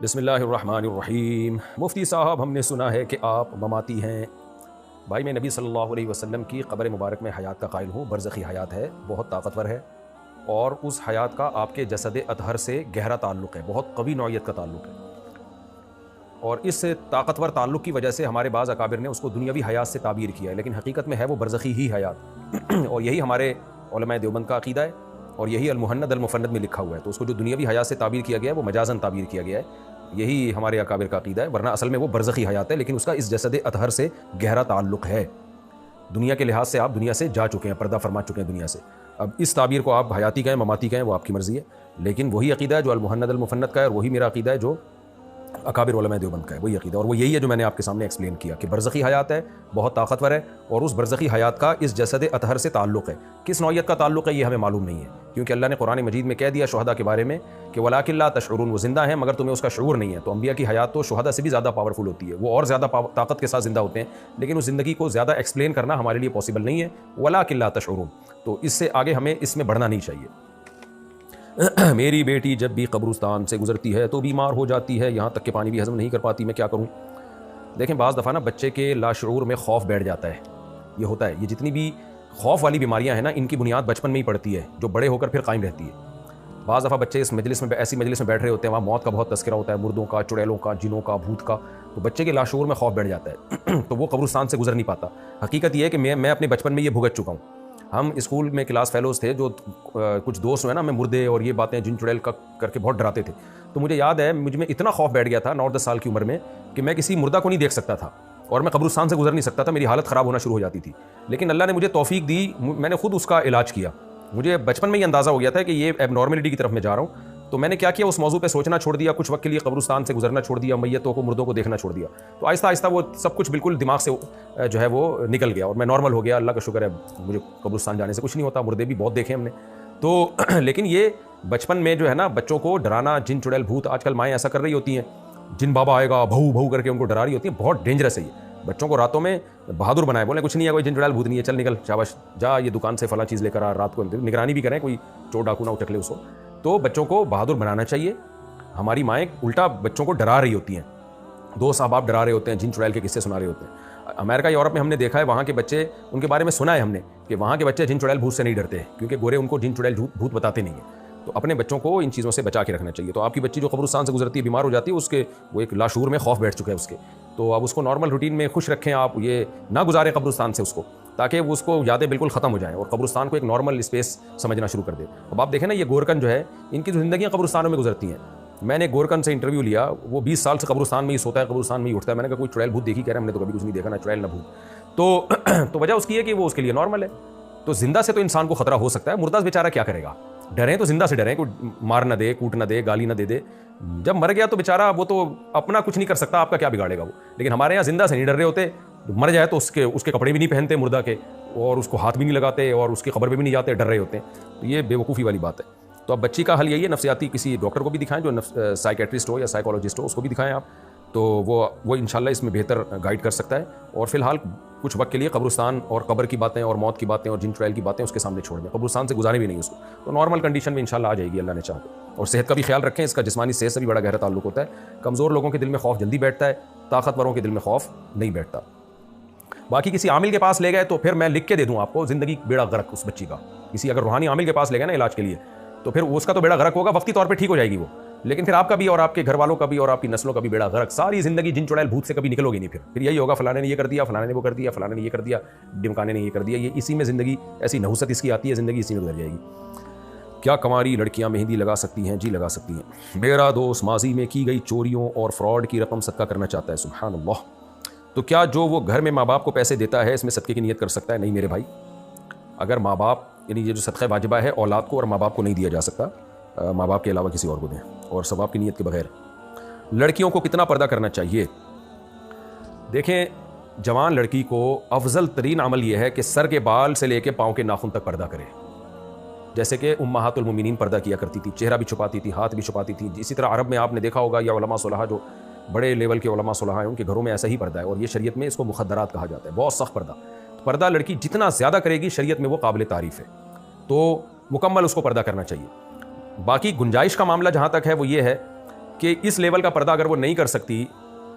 بسم اللہ الرحمن الرحیم۔ مفتی صاحب، ہم نے سنا ہے کہ آپ مماتی ہیں۔ بھائی، میں نبی صلی اللہ علیہ وسلم کی قبر مبارک میں حیات کا قائل ہوں۔ برزخی حیات ہے، بہت طاقتور ہے، اور اس حیات کا آپ کے جسد اطہر سے گہرا تعلق ہے، بہت قوی نوعیت کا تعلق ہے، اور اس طاقتور تعلق کی وجہ سے ہمارے بعض اکابر نے اس کو دنیاوی حیات سے تعبیر کیا ہے، لیکن حقیقت میں ہے وہ برزخی ہی حیات اور یہی ہمارے علماء دیوبند کا عقیدہ ہے، اور یہی المہند المفند میں لکھا ہوا ہے۔ تو اس کو جو دنیاوی حیات سے تعبیر کیا گیا ہے وہ مجازن تعبیر کیا گیا ہے، یہی ہمارے اکابر کا عقیدہ ہے، ورنہ اصل میں وہ برزخی حیات ہے، لیکن اس کا اس جسد اطہر سے گہرا تعلق ہے۔ دنیا کے لحاظ سے آپ دنیا سے جا چکے ہیں، پردہ فرما چکے ہیں دنیا سے۔ اب اس تعبیر کو آپ حیاتی کہیں، مماتی کہیں، وہ آپ کی مرضی ہے، لیکن وہی عقیدہ ہے جو المہند المفند کا ہے، اور وہی میرا عقیدہ ہے جو اکابر علماء دیوبند کا ہے، وہی عقیدہ، اور وہ یہی ہے جو میں نے آپ کے سامنے ایکسپلین کیا کہ برزخی حیات ہے، بہت طاقتور ہے، اور اس برزخی حیات کا اس جسد اطہر سے تعلق ہے۔ کس نوعیت کا تعلق ہے یہ ہمیں معلوم نہیں ہے، کیونکہ اللہ نے قرآن مجید میں کہہ دیا شہداء کے بارے میں کہ وَلَٰكِن لَا تَشْعُرُونَ، وہ زندہ ہیں مگر تمہیں اس کا شعور نہیں ہے۔ تو انبیاء کی حیات تو شہداء سے بھی زیادہ پاورفل ہوتی ہے، وہ اور زیادہ طاقت کے ساتھ زندہ ہوتے ہیں، لیکن اس زندگی کو زیادہ ایکسپلین کرنا ہمارے لیے پاسبل نہیں ہے۔ وَلَٰكِن لَا تَشْعُرُونَ، تو اس سے آگے ہمیں اس میں بڑھنا نہیں چاہیے۔ میری بیٹی جب بھی قبرستان سے گزرتی ہے تو بیمار ہو جاتی ہے، یہاں تک کہ پانی بھی ہضم نہیں کر پاتی، میں کیا کروں؟ دیکھیں، بعض دفعہ نا بچے کے لاشعور میں خوف بیٹھ جاتا ہے، یہ ہوتا ہے۔ یہ جتنی بھی خوف والی بیماریاں ہیں نا، ان کی بنیاد بچپن میں ہی پڑتی ہے، جو بڑے ہو کر پھر قائم رہتی ہے۔ بعض دفعہ بچے اس مجلس میں، ایسی مجلس میں بیٹھ رہے ہوتے ہیں، وہاں موت کا بہت تذکرہ ہوتا ہے، مردوں کا، چڑیلوں کا، جنوں کا، بھوت کا، تو بچے کے لاشعور میں خوف بیٹھ جاتا ہے تو وہ قبرستان سے گزر نہیں پاتا۔ حقیقت یہ ہے کہ میں اپنے بچپن میں یہ بھگت چکا ہوں۔ ہم اسکول میں کلاس فیلوز تھے، جو کچھ دوست ہیں نا، ہمیں مردے اور یہ باتیں جن چڑیل کا کر کے بہت ڈراتے تھے۔ تو مجھے یاد ہے، مجھ میں اتنا خوف بیٹھ گیا تھا 9-10 سال کی عمر میں کہ میں کسی مردہ کو نہیں دیکھ سکتا تھا، اور میں قبرستان سے گزر نہیں سکتا تھا، میری حالت خراب ہونا شروع ہو جاتی تھی۔ لیکن اللہ نے مجھے توفیق دی، میں نے خود اس کا علاج کیا۔ مجھے بچپن میں یہ اندازہ ہو گیا تھا کہ یہ ایب نارملٹی کی طرف میں جا رہا ہوں، تو میں نے کیا کیا، اس موضوع پہ سوچنا چھوڑ دیا، کچھ وقت کے لیے قبرستان سے گزرنا چھوڑ دیا، میتوں کو، مردوں کو دیکھنا چھوڑ دیا۔ تو آہستہ آہستہ وہ سب کچھ بالکل دماغ سے جو ہے وہ نکل گیا، اور میں نارمل ہو گیا۔ اللہ کا شکر ہے، مجھے قبرستان جانے سے کچھ نہیں ہوتا، مردے بھی بہت دیکھے ہم نے تو لیکن یہ بچپن میں جو ہے نا، بچوں کو ڈرانا، جن چڑیل بھوت، آج کل مائیں ایسا کر رہی ہوتی ہیں، جن بابا آئے گا بہو بہو کر کے ان کو ڈرا رہی ہوتی ہیں، بہت ڈینجرس ہے یہ۔ بچوں کو راتوں میں بہادر بنائے، بولیں کچھ نہیں ہے، کوئی جن چڑیل بھوت نہیں ہے، چل نکل، شاباش جا یہ دکان سے فلاں چیز لے کر آ، رات کو نگرانی بھی کریں، کوئی چور ڈاکو نہ اٹک لے اس کو۔ تو بچوں کو بہادر بنانا چاہیے۔ ہماری مائیں الٹا بچوں کو ڈرا رہی ہوتی ہیں، دوست احباب ڈرا رہے ہوتے ہیں، جن چڑیل کے قصے سنا رہے ہوتے ہیں۔ امریکہ یورپ میں ہم نے دیکھا ہے، وہاں کے بچے، ان کے بارے میں سنا ہے ہم نے کہ وہاں کے بچے جن چڑیل بھوت سے نہیں ڈرتے ہیں، کیونکہ گورے ان کو جن چڑیل بھوت بتاتے نہیں ہیں۔ تو اپنے بچوں کو ان چیزوں سے بچا کے رکھنا چاہیے۔ تو آپ کی بچی جو قبرستان سے گزرتی ہے، بیمار ہو جاتی ہے، اس کے وہ ایک لاشعور میں خوف بیٹھ چکا ہے اس کے، تو اب اس کو نارمل روٹین میں خوش رکھیں، آپ یہ نہ گزاریں قبرستان سے اس کو، تاکہ وہ اس کو یادیں بالکل ختم ہو جائیں اور قبرستان کو ایک نارمل اسپیس سمجھنا شروع کر دے۔ اب آپ دیکھیں نا، یہ گورکن جو ہے، ان کی جو زندگیاں قبرستانوں میں گزرتی ہیں۔ میں نے گورکن سے انٹرویو لیا، وہ 20 سال سے قبرستان میں ہی سوتا ہے، قبرستان میں ہی اٹھتا ہے۔ میں نے کہا کوئی چڑیل بھوت دیکھی؟ کہہ رہا ہے ہم نے تو کبھی کچھ نہیں دیکھا، نہ چڑیل نہ بھوت۔ تو وجہ اس کی ہے کہ وہ اس کے لیے نارمل ہے۔ تو زندہ سے تو انسان کو خطرہ ہو سکتا ہے، مردہ بیچارہ کیا کرے گا؟ ڈریں تو زندہ سے ڈریں، کوئی مار نہ دے، کوٹ نہ دے، گالی نہ دے دے۔ جب مر گیا تو بیچارہ وہ تو اپنا کچھ نہیں کر سکتا، آپ کا کیا بگاڑے گا وہ۔ لیکن ہمارے یہاں زندہ سے نہیں ڈر رہے ہوتے، مر جائے تو اس کے کپڑے بھی نہیں پہنتے مردہ کے، اور اس کو ہاتھ بھی نہیں لگاتے، اور اس کی قبر پہ بھی نہیں جاتے، ڈر رہے ہوتے ہیں۔ تو یہ بے وقوفی والی بات ہے۔ تو اب بچی کا حل یہی ہے، نفسیاتی کسی ڈاکٹر کو بھی دکھائیں، جو سائیکیٹرسٹ ہو یا سائیکالوجسٹ ہو، اس کو بھی دکھائیں آپ، تو وہ انشاءاللہ اس میں بہتر گائیڈ کر سکتا ہے۔ اور فی الحال کچھ وقت کے لیے قبرستان اور قبر کی باتیں اور موت کی باتیں اور جن چڑیل کی باتیں اس کے سامنے چھوڑ دیں، قبرستان سے گزارے بھی نہیں اس کو، تو نارمل کنڈیشن میں انشاءاللہ آ جائے گی اللہ نے چاہا تو۔ اور صحت کا بھی خیال رکھیں، اس کا جسمانی صحت سے بھی بڑا گہرا تعلق ہوتا ہے۔ کمزور لوگوں کے دل میں خوف جلدی بیٹھتا ہے، طاقتوروں کے دل میں خوف نہیں بیٹھتا۔ باقی کسی عامل کے پاس لے گئے تو پھر میں لکھ کے دے دوں آپ کو، زندگی بیڑا غرق اس بچی کا۔ کسی اگر روحانی عامل کے پاس لے گئے نا علاج کے لیے، تو پھر اس کا تو بیڑا غرق ہوگا، وقتی طور پہ ٹھیک ہو جائے گی وہ، لیکن پھر آپ کا بھی اور آپ کے گھر والوں کا بھی اور آپ کی نسلوں کا بھی بیڑا غرق۔ ساری زندگی جن چڑیل بھوت سے کبھی نکلو گی نہیں، پھر یہی ہوگا، فلانے نے یہ کر دیا، فلانے نے وہ کر دیا، فلانے نے یہ کر دیا، ڈمکانے نے یہ کر دیا، یہ اسی میں زندگی، ایسی نحوست اس کی آتی ہے، زندگی اسی میں گزر جائے گی۔ کیا کنواری لڑکیاں مہندی لگا سکتی ہیں؟ جی لگا سکتی ہیں۔ میرا دوست ماضی میں کی گئی چوریوں اور فراڈ کی رقم صدقہ کرنا چاہتا ہے، سبحان اللہ، تو کیا جو وہ گھر میں ماں باپ کو پیسے دیتا ہے اس میں صدقے کی نیت کر سکتا ہے؟ نہیں میرے بھائی، اگر ماں باپ، یعنی یہ جو صدقہ واجبہ ہے اولاد کو اور ماں باپ کو نہیں دیا جا سکتا، ماں باپ کے علاوہ کسی اور کو دیں، اور ثواب کی نیت کے بغیر۔ لڑکیوں کو کتنا پردہ کرنا چاہیے؟ دیکھیں، جوان لڑکی کو افضل ترین عمل یہ ہے کہ سر کے بال سے لے کے پاؤں کے ناخن تک پردہ کرے، جیسے کہ امہات المومنین پردہ کیا کرتی تھی، چہرہ بھی چھپاتی تھی، ہاتھ بھی چھپاتی تھی۔ اسی طرح عرب میں آپ نے دیکھا ہوگا، یا علماء صلحاء جو بڑے لیول کے علماء صلحاء ہیں، ان کے گھروں میں ایسا ہی پردہ ہے، اور یہ شریعت میں اس کو مخدرات کہا جاتا ہے، بہت سخت پردہ۔ پردہ لڑکی جتنا زیادہ کرے گی شریعت میں وہ قابل تعریف ہے، تو مکمل اس کو پردہ کرنا چاہیے۔ باقی گنجائش کا معاملہ جہاں تک ہے وہ یہ ہے کہ اس لیول کا پردہ اگر وہ نہیں کر سکتی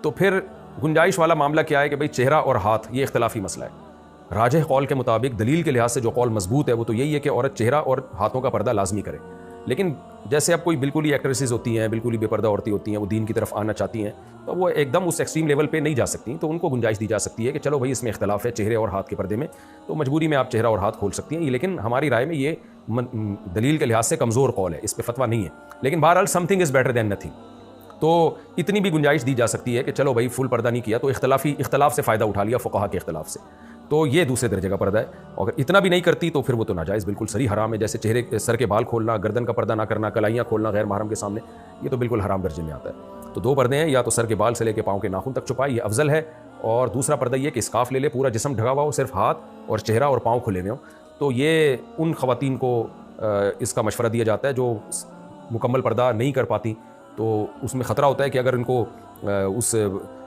تو پھر گنجائش والا معاملہ کیا ہے کہ بھئی چہرہ اور ہاتھ یہ اختلافی مسئلہ ہے۔ راجح قول کے مطابق دلیل کے لحاظ سے جو قول مضبوط ہے وہ تو یہی ہے کہ عورت چہرہ اور ہاتھوں کا پردہ لازمی کرے، لیکن جیسے اب کوئی بالکل ہی ایکٹریسز ہوتی ہیں، بالکل ہی بے پردہ عورتیں ہوتی ہیں، وہ دین کی طرف آنا چاہتی ہیں تو وہ ایک دم اس ایکسٹریم لیول پہ نہیں جا سکتی، تو ان کو گنجائش دی جا سکتی ہے کہ چلو بھائی اس میں اختلاف ہے چہرے اور ہاتھ کے پردے میں، تو مجبوری میں آپ چہرہ اور ہاتھ کھول سکتی ہیں، لیکن ہماری رائے میں یہ دلیل کے لحاظ سے کمزور قول ہے، اس پہ فتویٰ نہیں ہے، لیکن بہرحال some thing is better than nothing, تو اتنی بھی گنجائش دی جا سکتی ہے کہ چلو بھائی فل پردہ نہیں کیا تو اختلاف سے فائدہ اٹھا لیا فقہا کے اختلاف سے، تو یہ دوسرے درجے کا پردہ ہے، اور اگر اتنا بھی نہیں کرتی تو پھر وہ تو ناجائز بالکل صریح حرام ہے، جیسے سر کے بال کھولنا، گردن کا پردہ نہ کرنا، کلائیاں کھولنا غیر محرم کے سامنے، یہ تو بالکل حرام درجے میں آتا ہے۔ تو دو پردے ہیں، یا تو سر کے بال سے لے کے پاؤں کے ناخن تک چھپائے، یہ افضل ہے، اور دوسرا پردہ یہ کہ اسکارف لے لے، پورا جسم ڈھکا ہوا ہو، صرف ہاتھ اور چہرہ اور پاؤں کھلے ہوئے ہوں، تو یہ ان خواتین کو اس کا مشورہ دیا جاتا ہے جو مکمل پردہ نہیں کر پاتی، تو اس میں خطرہ ہوتا ہے کہ اگر ان کو اس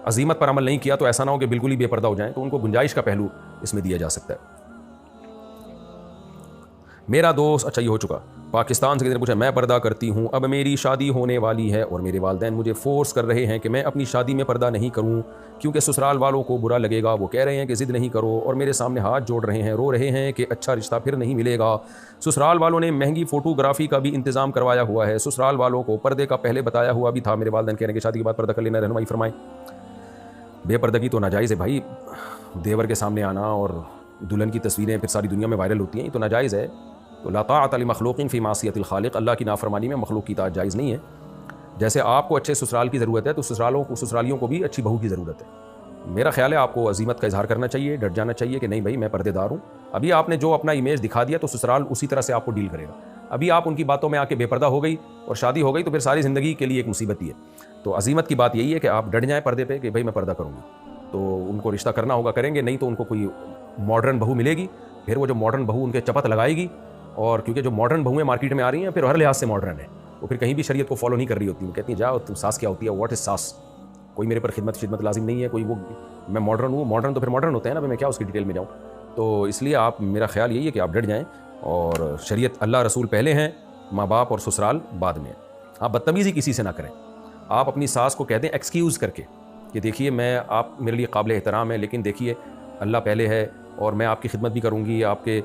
عزیمت پر عمل نہیں کیا تو ایسا نہ ہو کہ بالکل ہی بے پردہ ہو جائیں، تو ان کو گنجائش کا پہلو اس میں دیا جا سکتا ہے۔ میرا دوست، اچھا یہ ہو چکا، پاکستان سے کسی نے پوچھا میں پردہ کرتی ہوں، اب میری شادی ہونے والی ہے اور میرے والدین مجھے فورس کر رہے ہیں کہ میں اپنی شادی میں پردہ نہیں کروں کیونکہ سسرال والوں کو برا لگے گا، وہ کہہ رہے ہیں کہ ضد نہیں کرو، اور میرے سامنے ہاتھ جوڑ رہے ہیں، رو رہے ہیں کہ اچھا رشتہ پھر نہیں ملے گا، سسرال والوں نے مہنگی فوٹوگرافی کا بھی انتظام کروایا ہوا ہے، سسرال والوں کو پردے کا پہلے بتایا ہوا بھی تھا، میرے والدین کہہ رہے ہیں کہ شادی کے بعد پردہ کر لینا، رہنمائی فرمائیں۔ بے پردگی تو ناجائز ہے بھائی، دیور کے سامنے آنا اور دلہن کی تصویریں پھر ساری دنیا میں وائرل ہوتی ہیں، یہ تو ناجائز ہے، تو لا طاعۃ لمخلوق فی معصیۃ الخالق، اللہ کی نافرمانی میں مخلوق کی اطاعت جائز نہیں ہے۔ جیسے آپ کو اچھے سسرال کی ضرورت ہے تو سسرالیوں کو بھی اچھی بہو کی ضرورت ہے۔ میرا خیال ہے آپ کو عزیمت کا اظہار کرنا چاہیے، ڈٹ جانا چاہیے کہ نہیں بھائی میں پردے دار ہوں، ابھی آپ نے جو اپنا امیج دکھا دیا تو سسرال اسی طرح سے آپ کو ڈیل کرے گا، ابھی آپ ان کی باتوں میں آ کے بے پردہ ہو گئی اور شادی ہو گئی تو پھر ساری زندگی کے لیے ایک مصیبت ہی ہے۔ تو عزیمت کی بات یہی ہے کہ آپ ڈٹ جائیں پردے پہ کہ بھائی میں پردہ کروں گی، تو ان کو رشتہ کرنا ہوگا کریں گے، نہیں تو ان کو کوئی ماڈرن بہو ملے گی، پھر وہ جو ماڈرن بہو ان کے چپت لگائے گی، اور کیونکہ جو ماڈرن بہویں مارکیٹ میں آ رہی ہیں پھر ہر لحاظ سے ماڈرن ہے، وہ پھر کہیں بھی شریعت کو فالو نہیں کر رہی ہوتی، وہ کہتی ہیں جاؤ تم ساس کیا ہوتی ہے، واٹ از ساس، کوئی میرے پر خدمت لازم نہیں ہے، کوئی وہ میں ماڈرن ہوں، ماڈرن تو پھر ماڈرن ہوتے ہیں نا، میں کیا اس کی ڈیٹیل میں جاؤں، تو اس لیے آپ میرا خیال یہی ہے کہ آپ ڈٹ جائیں، اور شریعت اللہ رسول پہلے ہیں، ماں باپ اور سسرال بعد میں ہیں، آپ بدتمیزی کسی سے نہ کریں، آپ اپنی ساس کو کہہ دیں ایکسکیوز کر کے کہ دیکھیے میں آپ میرے لیے قابل احترام ہے، لیکن دیکھیے اللہ پہلے ہے اور میں آپ کی خدمت بھی کروں گی، آپ کے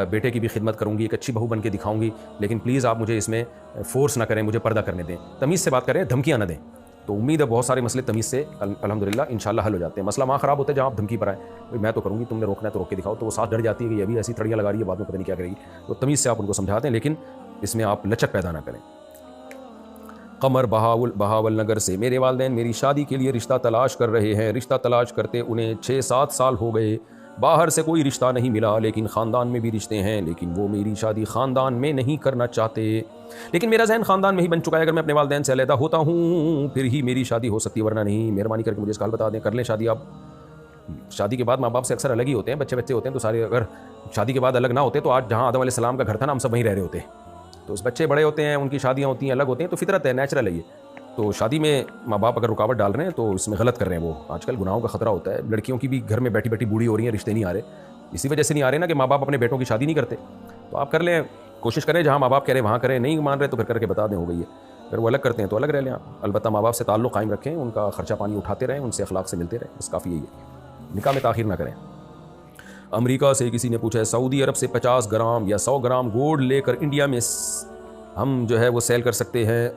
بیٹے کی بھی خدمت کروں گی، ایک اچھی بہو بن کے دکھاؤں گی، لیکن پلیز آپ مجھے اس میں فورس نہ کریں، مجھے پردہ کرنے دیں، تمیز سے بات کریں، دھمکیاں نہ دیں، تو امید ہے بہت سارے مسئلے تمیز سے الحمدللہ انشاءاللہ حل ہو جاتے ہیں۔ مسئلہ وہاں خراب ہوتا ہے جہاں آپ دھمکی پر آئیں، میں تو کروں گی، تم نے روکنا ہے تو روک کے دکھاؤ، تو وہ ساتھ ڈر جاتی ہے کہ یہ ابھی ایسی تھڑیاں لگا رہی ہے، بعد میں پتہ نہیں کیا کرے گی، تو تمیز سے آپ ان کو سمجھا دیں، لیکن اس میں آپ لچک پیدا نہ کریں۔ قمر بہاول نگر سے، میرے والدین میری شادی کے لیے رشتہ تلاش کر رہے ہیں، رشتہ تلاش کرتے انہیں 6-7 سال ہو گئے، باہر سے کوئی رشتہ نہیں ملا، لیکن خاندان میں بھی رشتے ہیں، لیکن وہ میری شادی خاندان میں نہیں کرنا چاہتے، لیکن میرا ذہن خاندان میں ہی بن چکا ہے، اگر میں اپنے والدین سے علیحدہ ہوتا ہوں پھر ہی میری شادی ہو سکتی ہے، ورنہ نہیں، مہربانی کر کے مجھے اس کا حل بتا دیں، کر لیں شادی۔ آپ شادی کے بعد ماں باپ سے اکثر الگ ہی ہوتے ہیں، بچے ہوتے ہیں تو سارے، اگر شادی کے بعد الگ نہ ہوتے تو آج جہاں آدم علیہ السلام کا گھر تھا نا، ہم سب وہیں رہ رہے ہوتے ہیں، تو اس بچے بڑے ہوتے ہیں، ان کی شادیاں ہوتی ہیں، الگ ہوتے ہیں، تو فطرت ہے، نیچرل ہے یہ، تو شادی میں ماں باپ اگر رکاوٹ ڈال رہے ہیں تو اس میں غلط کر رہے ہیں، وہ آج کل گناہوں کا خطرہ ہوتا ہے، لڑکیوں کی بھی گھر میں بیٹھی بیٹھی بوڑھی ہو رہی ہیں، رشتے نہیں آ رہے، اسی وجہ سے نہیں آ رہے نا کہ ماں باپ اپنے بیٹوں کی شادی نہیں کرتے، تو آپ کر لیں، کوشش کریں جہاں ماں باپ کہہ رہے ہیں وہاں کریں، نہیں مان رہے تو پھر کر کے بتا دیں ہو گئی ہے، اگر وہ الگ کرتے ہیں تو الگ رہ لیں آپ، البتہ ماں باپ سے تعلق قائم رکھیں، ان کا خرچہ پانی اٹھاتے رہیں، ان سے اخلاق سے ملتے رہیں، بس کافی یہی ہے، نکاح میں تاخیر نہ کریں۔ امریکہ سے کسی نے پوچھا ہے سعودی عرب سے 50 گرام یا 100 گرام گولڈ لے کر انڈیا میں ہم جو ہے وہ سیل کر سکتے ہیں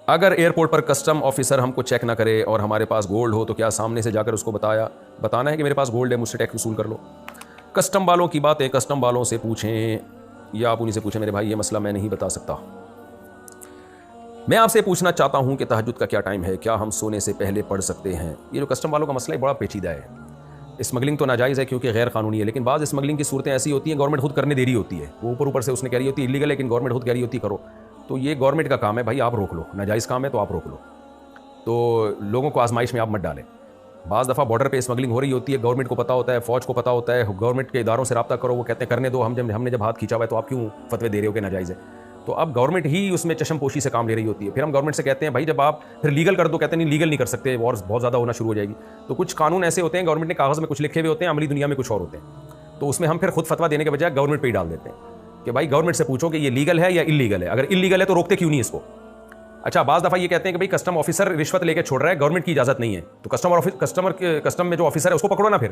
اگر ایئرپورٹ پر کسٹم آفیسر ہم کو چیک نہ کرے اور ہمارے پاس گولڈ ہو تو کیا سامنے سے جا کر اس کو بتانا ہے کہ میرے پاس گولڈ ہے، مجھ سے ٹیکس وصول کر لو؟ کسٹم والوں کی باتیں کسٹم والوں سے پوچھیں، یا آپ انہیں سے پوچھیں، میرے بھائی یہ مسئلہ میں نہیں بتا سکتا۔ میں آپ سے پوچھنا چاہتا ہوں کہ تہجد کا کیا ٹائم ہے، کیا ہم سونے سے پہلے پڑھ سکتے ہیں؟ یہ جو کسٹم والوں کا مسئلہ ہے بڑا پیچیدہ ہے، اسمگلنگ تو ناجائز ہے کیونکہ غیر قانونی ہے، لیکن بعض اسمگلنگ کی صورتیں ایسی ہوتی ہیں گورنمنٹ خود کرنے دے رہی ہوتی ہے، وہ اوپر سے اس نے کہہ رہی ہوتی ہے انلیگل ہے، لیکن گورنمنٹ خود کہہ رہی ہوتی ہے کرو، تو یہ گورنمنٹ کا کام ہے بھائی، آپ روک لو، ناجائز کام ہے تو آپ روک لو، تو لوگوں کو آزمائش میں آپ مت ڈالیں۔ بعض دفعہ بارڈر پہ اسمگلنگ ہو رہی ہوتی ہے، گورنمنٹ کو پتہ ہوتا ہے، فوج کو پتہ ہوتا ہے، گورنمنٹ کے اداروں سے رابطہ کرو، وہ کہتے ہیں کرنے دو، ہم نے جب ہاتھ کھینچا ہوا ہے تو آپ کیوں فتوے دے رہے ہو کہ ناجائز ہے؟ تو اب گورنمنٹ ہی اس میں چشم پوشی سے کام لے رہی ہوتی ہے، پھر ہم گورنمنٹ سے کہتے ہیں بھائی جب آپ پھر لیگل کر دو، کہتے ہیں نہیں لیگل نہیں کر سکتے، وار بہت زیادہ ہونا شروع ہو جائے گی، تو کچھ قانون ایسے ہوتے ہیں گورنمنٹ نے کاغذ میں کچھ لکھے ہوئے ہوتے ہیں، عملی دنیا میں کچھ اور ہوتے ہیں، تو اس میں ہم پھر خود فتویٰ دینے کے بجائے گورنمنٹ پہ ہی ڈال دیتے ہیں کہ بھائی گورنمنٹ سے پوچھو کہ یہ لیگل ہے یا انلیگل ہے، اگر انلیگل ہے تو روکتے کیوں نہیں اس کو، اچھا بعض دفعہ یہ کہتے ہیں کہ بھائی کسٹم آفیسر رشوت لے کے چھوڑ رہا ہے, گورنمنٹ کی اجازت نہیں ہے, تو کسٹم میں جو آفیسر ہے اس کو پکڑو نا پھر,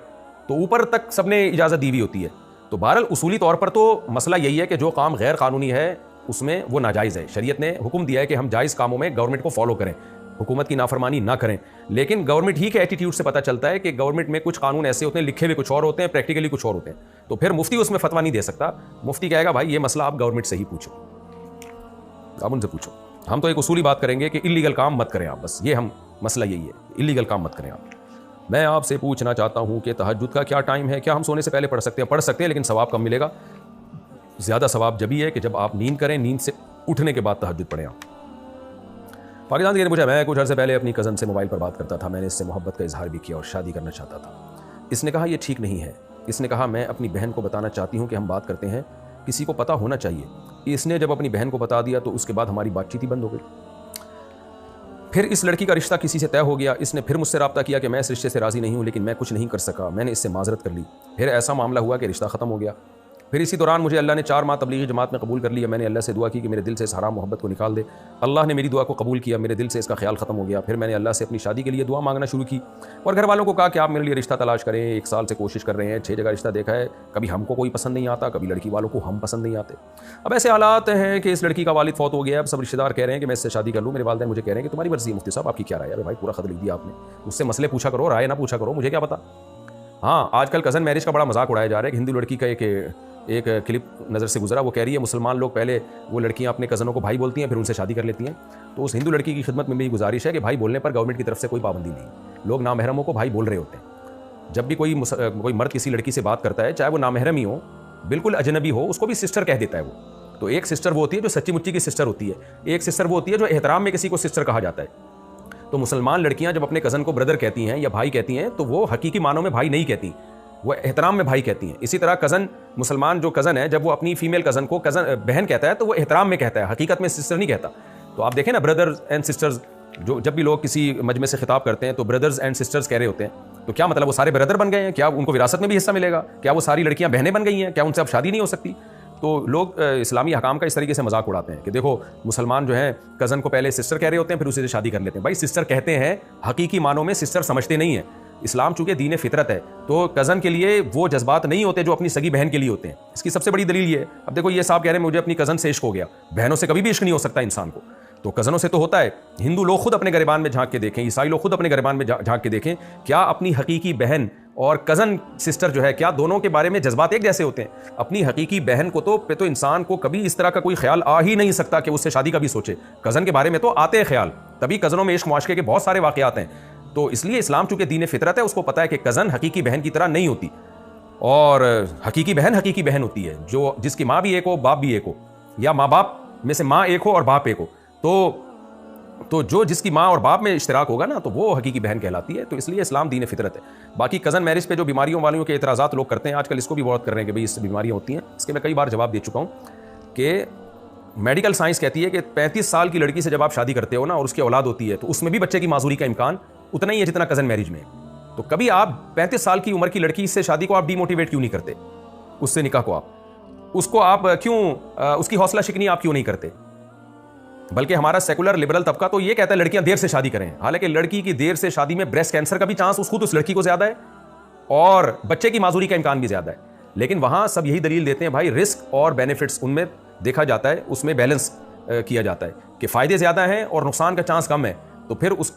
تو اوپر تک سب نے اجازت دی ہوئی ہوتی ہے. تو بہرحال اصولی طور پر تو مسئلہ یہی ہے کہ جو کام غیر قانونی ہے اس میں وہ ناجائز ہے. شریعت نے حکم دیا ہے کہ ہم جائز کاموں میں گورنمنٹ کو فالو کریں, حکومت کی نافرمانی نہ کریں. لیکن گورنمنٹ ہی کے ایٹیٹیوڈ سے پتہ چلتا ہے کہ گورنمنٹ میں کچھ قانون ایسے ہوتے ہیں, لکھے ہوئے کچھ اور ہوتے ہیں, پریکٹیکلی کچھ اور ہوتے ہیں. تو پھر مفتی اس میں فتویٰ نہیں دے سکتا. مفتی کہے گا بھائی یہ مسئلہ آپ گورنمنٹ سے ہی پوچھو, آپ ان سے پوچھو. ہم تو ایک اصولی بات کریں گے کہ انلیگل کام مت کریں آپ, بس یہ ہم مسئلہ یہی ہے, انلیگل کام مت کریں آپ. میں آپ سے پوچھنا چاہتا ہوں کہ تہجد کا کیا ٹائم ہے؟ کیا ہم سونے سے پہلے پڑھ سکتے ہیں؟ پڑھ سکتے ہیں, لیکن ثواب کم ملے گا. زیادہ ثواب جبھی ہے کہ جب آپ نیند کریں, نیند سے اٹھنے کے بعد تہجد پڑھیں آپ. پاکستان کے مجھے, میں کچھ عرصے پہلے اپنی کزن سے موبائل پر بات کرتا تھا. میں نے اس سے محبت کا اظہار بھی کیا اور شادی کرنا چاہتا تھا. اس نے کہا یہ ٹھیک نہیں ہے. اس نے کہا میں اپنی بہن کو بتانا چاہتی ہوں کہ ہم بات کرتے ہیں, کسی کو پتہ ہونا چاہیے. اس نے جب اپنی بہن کو بتا دیا تو اس کے بعد ہماری بات چیت ہی بند ہو گئی. پھر اس لڑکی کا رشتہ کسی سے طے ہو گیا. اس نے پھر مجھ سے رابطہ کیا کہ میں اس رشتے سے راضی نہیں ہوں, لیکن میں کچھ نہیں کر سکا. میں نے اس سے معذرت کر لی. پھر ایسا معاملہ ہوا کہ رشتہ ختم ہو گیا. پھر اسی دوران مجھے اللہ نے 4 ماہ تبلیغی جماعت میں قبول کر لیا. میں نے اللہ سے دعا کی کہ میرے دل سے اس حرام محبت کو نکال دے. اللہ نے میری دعا کو قبول کیا, میرے دل سے اس کا خیال ختم ہو گیا. پھر میں نے اللہ سے اپنی شادی کے لیے دعا مانگنا شروع کی اور گھر والوں کو کہا کہ آپ میرے لیے رشتہ تلاش کریں. 1 سال سے کوشش کر رہے ہیں, 6 جگہ رشتہ دیکھا ہے, کبھی ہم کو کوئی پسند نہیں آتا, کبھی لڑکی والوں کو ہم پسند نہیں آتے. اب ایسے حالات ہیں کہ اس لڑکی کا والد فوت ہو گیا. اب سب رشتہ دار کہہ رہے ہیں کہ میں اس سے شادی کر لوں. میرے والدین مجھے کہہ رہے ہیں کہ تمہاری مرضی ہے مفتی صاحب, آپ کی کیا رائے ہے؟ بھائی پورا خط لکھ دیا آپ نے, اس سے مسئلے پوچھا کرو, رائے نہ پوچھا کرو, مجھے کیا پتا. ہاں آج کل کزن میرج کا بڑا مذاق اڑایا جا رہا ہے. کہ ہندو لڑکی کا ایک کلپ نظر سے گزرا, وہ کہہ رہی ہے مسلمان لوگ پہلے وہ لڑکیاں اپنے کزنوں کو بھائی بولتی ہیں, پھر ان سے شادی کر لیتی ہیں. تو اس ہندو لڑکی کی خدمت میں میری گزارش ہے کہ بھائی بولنے پر گورنمنٹ کی طرف سے کوئی پابندی نہیں. لوگ نامحرموں کو بھائی بول رہے ہوتے ہیں. جب بھی کوئی مرد کسی لڑکی سے بات کرتا ہے, چاہے وہ نامحرم ہی ہو, بالکل اجنبی ہو, اس کو بھی سسٹر کہہ دیتا ہے وہ. تو ایک سسٹر وہ ہوتی ہے جو سچی مچی کی سسٹر ہوتی ہے, ایک سسٹر وہ ہوتی ہے جو احترام میں کسی کو سسٹر کہا جاتا ہے. تو مسلمان لڑکیاں جب اپنے کزن کو بردر کہتی ہیں یا بھائی کہتی ہیں تو وہ حقیقی معنوں میں بھائی نہیں کہتی, وہ احترام میں بھائی کہتی ہیں. اسی طرح کزن, مسلمان جو کزن ہے, جب وہ اپنی فیمیل کزن کو بہن کہتا ہے تو وہ احترام میں کہتا ہے, حقیقت میں سسٹر نہیں کہتا. تو آپ دیکھیں نا بردرز اینڈ سسٹرز, جو جب بھی لوگ کسی مجمع سے خطاب کرتے ہیں تو بردرز اینڈ سسٹرز کہہ رہے ہوتے ہیں, تو کیا مطلب وہ سارے بردر بن گئے ہیں؟ کیا ان کو وراثت میں بھی حصہ ملے گا؟ کیا وہ ساری لڑکیاں بہنیں بن گئی ہیں؟ کیا ان سے اب شادی نہیں ہو سکتی؟ تو لوگ اسلامی حکام کا اس طریقے سے مذاق اڑاتے ہیں کہ دیکھو مسلمان جو ہیں کزن کو پہلے سسٹر کہہ رہے ہوتے ہیں, پھر اسے سے شادی کر لیتے ہیں. بھائی سسٹر کہتے ہیں, حقیقی معنوں میں سسٹر سمجھتے نہیں ہیں. اسلام چونکہ دین فطرت ہے تو کزن کے لیے وہ جذبات نہیں ہوتے جو اپنی سگی بہن کے لیے ہوتے ہیں. اس کی سب سے بڑی دلیل یہ ہے, اب دیکھو یہ صاحب کہہ رہے ہیں مجھے اپنی کزن سے عشق ہو گیا. بہنوں سے کبھی بھی عشق نہیں ہو سکتا انسان کو, تو کزنوں سے تو ہوتا ہے. ہندو لوگ خود اپنے گریبان میں جھانک کے دیکھیں, عیسائی لوگ خود اپنے گریبان میں جھانک کے دیکھیں, کیا اپنی حقیقی بہن اور کزن سسٹر جو ہے, کیا دونوں کے بارے میں جذبات ایک جیسے ہوتے ہیں؟ اپنی حقیقی بہن کو تو انسان کو کبھی اس طرح کا کوئی خیال آ ہی نہیں سکتا کہ اس سے شادی کا بھی سوچے. کزن کے بارے میں تو آتے ہیں خیال, تبھی کزنوں میں عشق معاشقے کے بہت سارے واقعات ہیں. تو اس لیے اسلام چونکہ دین فطرت ہے, اس کو پتہ ہے کہ کزن حقیقی بہن کی طرح نہیں ہوتی, اور حقیقی بہن ہوتی ہے جو جس کی ماں بھی ایک ہو, باپ بھی ایک ہو, یا ماں باپ میں سے ماں ایک ہو اور باپ ایک ہو. تو جو جس کی ماں اور باپ میں اشتراک ہوگا نا, تو وہ حقیقی بہن کہلاتی ہے. تو اس لیے اسلام دین فطرت ہے. باقی کزن میرج پہ جو بیماریوں والیوں کے اعتراضات لوگ کرتے ہیں آج کل, اس کو بھی بہت کر رہے ہیں کہ بھئی اس سے بیماریاں ہوتی ہیں. اس کے میں کئی بار جواب دے چکا ہوں کہ میڈیکل سائنس کہتی ہے کہ 35 سال کی لڑکی سے جب آپ شادی کرتے ہو نا اور اس کی اولاد ہوتی ہے, تو اس میں بھی بچے کی معذوری کا امکان اتنا ہی ہے جتنا کزن میرج میں. تو کبھی آپ 35 سال کی عمر کی لڑکی سے شادی کو آپ ڈی موٹیویٹ کیوں نہیں کرتے؟ اس سے نکاح کو آپ کیوں اس کی حوصلہ شکنی آپ کیوں نہیں کرتے؟ بلکہ ہمارا سیکولر لبرل طبقہ تو یہ کہتا ہے لڑکیاں دیر سے شادی کریں, حالانکہ لڑکی کی دیر سے شادی میں بریسٹ کینسر کا بھی چانس اس لڑکی کو زیادہ ہے اور بچے کی معذوری کا امکان بھی زیادہ ہے. لیکن وہاں سب یہی دلیل دیتے ہیں بھائی رسک اور بینیفٹس ان میں دیکھا جاتا ہے, اس میں بیلنس کیا جاتا ہے کہ فائدے زیادہ ہیں اور نقصان کا چانس کم ہے, تو پھر اس